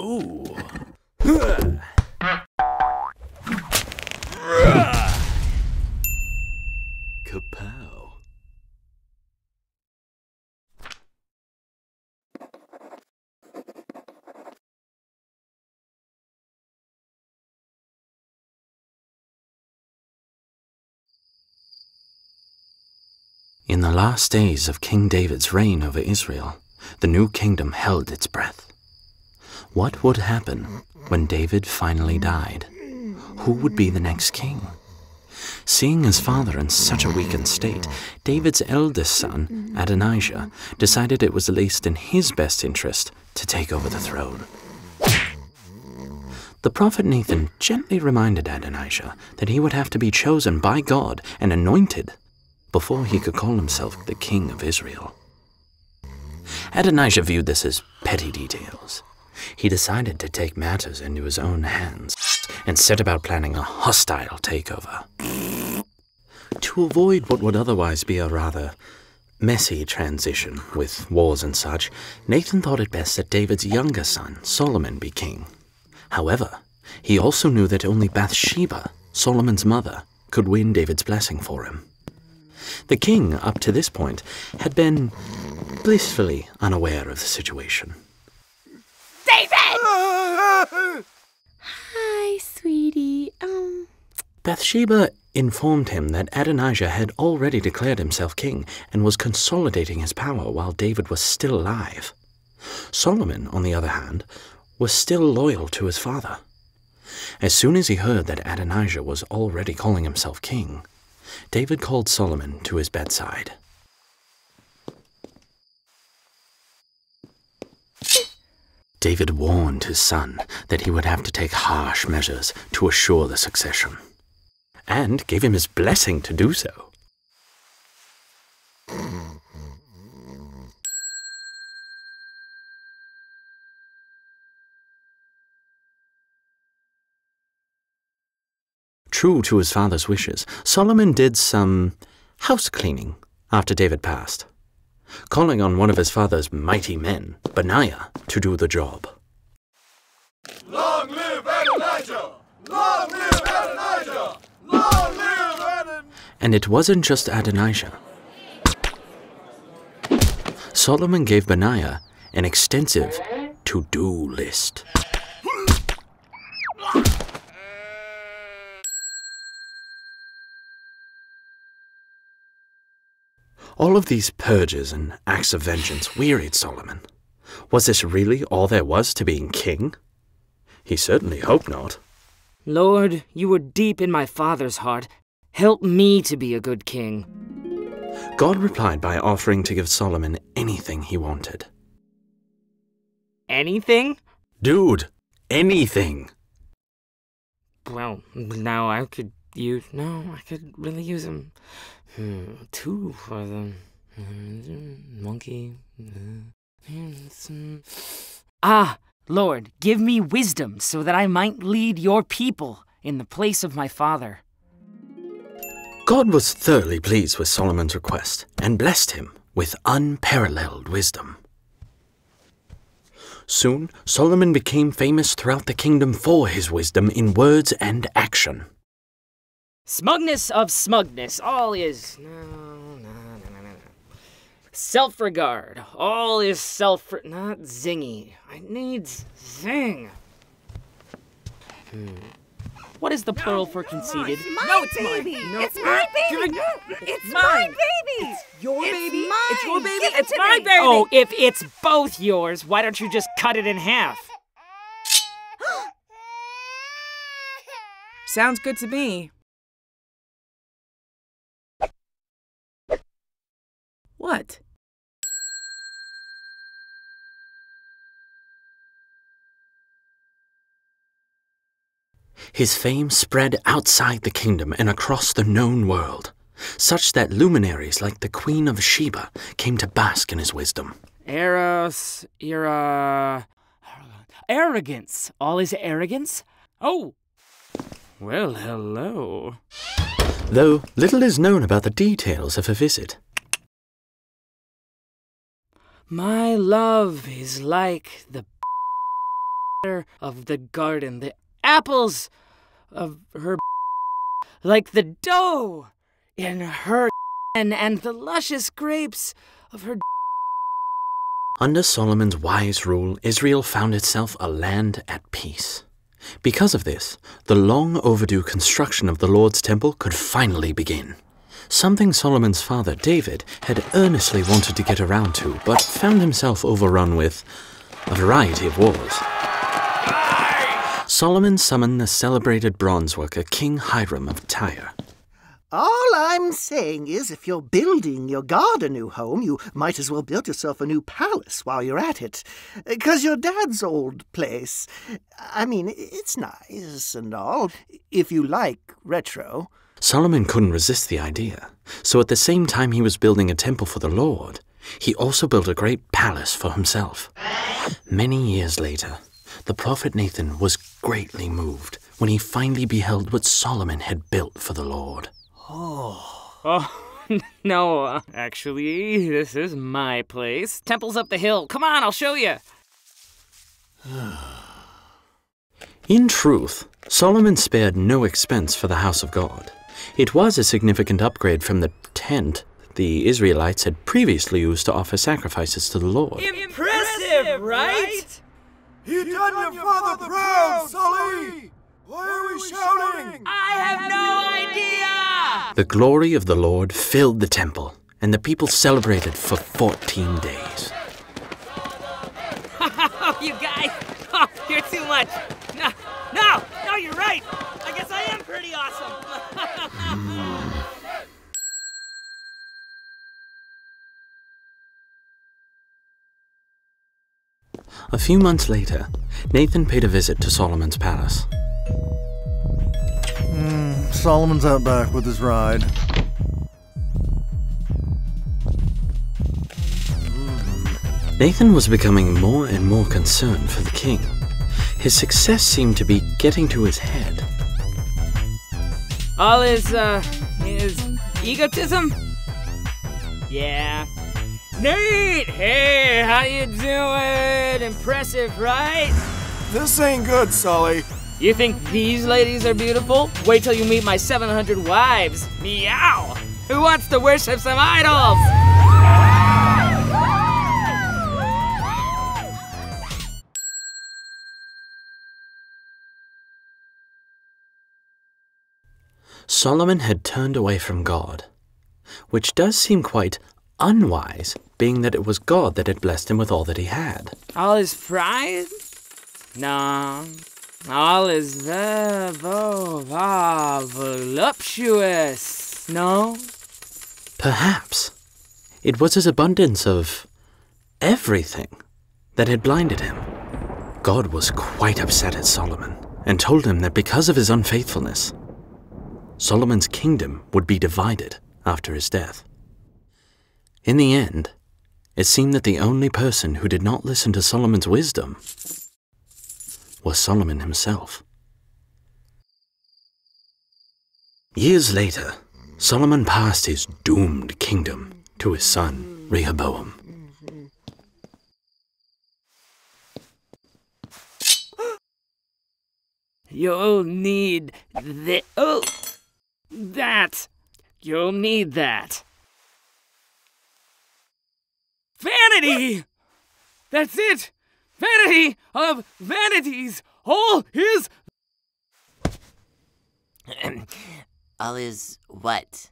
Ooh. Kapow. In the last days of King David's reign over Israel, the new kingdom held its breath. What would happen when David finally died? Who would be the next king? Seeing his father in such a weakened state, David's eldest son, Adonijah, decided it was at least in his best interest to take over the throne. The prophet Nathan gently reminded Adonijah that he would have to be chosen by God and anointed before he could call himself the king of Israel. Adonijah viewed this as petty details. He decided to take matters into his own hands and set about planning a hostile takeover. To avoid what would otherwise be a rather messy transition with wars and such, Nathan thought it best that David's younger son, Solomon, be king. However, he also knew that only Bathsheba, Solomon's mother, could win David's blessing for him. The king, up to this point, had been blissfully unaware of the situation. David! Hi, sweetie. Bathsheba informed him that Adonijah had already declared himself king and was consolidating his power while David was still alive. Solomon, on the other hand, was still loyal to his father. As soon as he heard that Adonijah was already calling himself king, David called Solomon to his bedside. David warned his son that he would have to take harsh measures to assure the succession, and gave him his blessing to do so. True to his father's wishes, Solomon did some house cleaning after David passed, calling on one of his father's mighty men, Benaiah, to do the job. Long live Adonijah! Long live Adonijah! Long live Adonijah! And it wasn't just Adonijah. Solomon gave Benaiah an extensive to-do list. All of these purges and acts of vengeance wearied Solomon. Was this really all there was to being king? He certainly hoped not. Lord, you were deep in my father's heart. Help me to be a good king. God replied by offering to give Solomon anything he wanted. Anything? Dude, anything! Well, now I could really use him. Two for them. Monkey. Ah, Lord, give me wisdom so that I might lead your people in the place of my father. God was thoroughly pleased with Solomon's request and blessed him with unparalleled wisdom. Soon, Solomon became famous throughout the kingdom for his wisdom in words and action. Smugness of smugness, all is... No. Self-regard, all is not zingy. I need zing. What is the plural for conceited? No, it's mine. No, it's my baby. It's my baby. It's your baby. Mine. It's your baby. Give it It's to my me. baby. Oh, if it's both yours, why don't you just cut it in half? Sounds good to me. What? His fame spread outside the kingdom and across the known world, such that luminaries like the Queen of Sheba came to bask in his wisdom. Arrogance. All is arrogance? Oh. Well, hello. Though little is known about the details of her visit. My love is like the of the garden, the apples of her like the dough in her and the luscious grapes of her. Under Solomon's wise rule, Israel found itself a land at peace. Because of this, the long overdue construction of the Lord's temple could finally begin. Something Solomon's father, David, had earnestly wanted to get around to, but found himself overrun with a variety of wars. Solomon summoned the celebrated bronze worker King Hiram of Tyre. All I'm saying is if you're building your god a new home, you might as well build yourself a new palace while you're at it. 'Cause your dad's old place, I mean, it's nice and all, if you like retro. Solomon couldn't resist the idea, so at the same time he was building a temple for the Lord, he also built a great palace for himself. Many years later, the prophet Nathan was greatly moved when he finally beheld what Solomon had built for the Lord. Oh, no, actually, this is my place. Temple's up the hill. Come on, I'll show you. In truth, Solomon spared no expense for the house of God. It was a significant upgrade from the tent the Israelites had previously used to offer sacrifices to the Lord. Impressive, right? You done your father proud, Sully! Why are we shouting? I have no idea! The glory of the Lord filled the temple, and the people celebrated for 14 days. Oh, you guys! Oh, you're too much! No, you're right! I guess I am pretty awesome! A few months later, Nathan paid a visit to Solomon's palace. Solomon's out back with his ride. Nathan was becoming more and more concerned for the king. His success seemed to be getting to his head. All his egotism? Yeah. Nate! Hey, how you doing? Impressive, right? This ain't good, Sully. You think these ladies are beautiful? Wait till you meet my 700 wives. Meow! Who wants to worship some idols? Solomon had turned away from God, which does seem quite unwise, being that it was God that had blessed him with all that he had. All his pride? No. All his voluptuous. No? Perhaps it was his abundance of everything that had blinded him. God was quite upset at Solomon and told him that because of his unfaithfulness, Solomon's kingdom would be divided after his death. In the end, it seemed that the only person who did not listen to Solomon's wisdom was Solomon himself. Years later, Solomon passed his doomed kingdom to his son, Rehoboam. You'll need that. You'll need that. Vanity! That's it! Vanity of vanities! All is... All is what?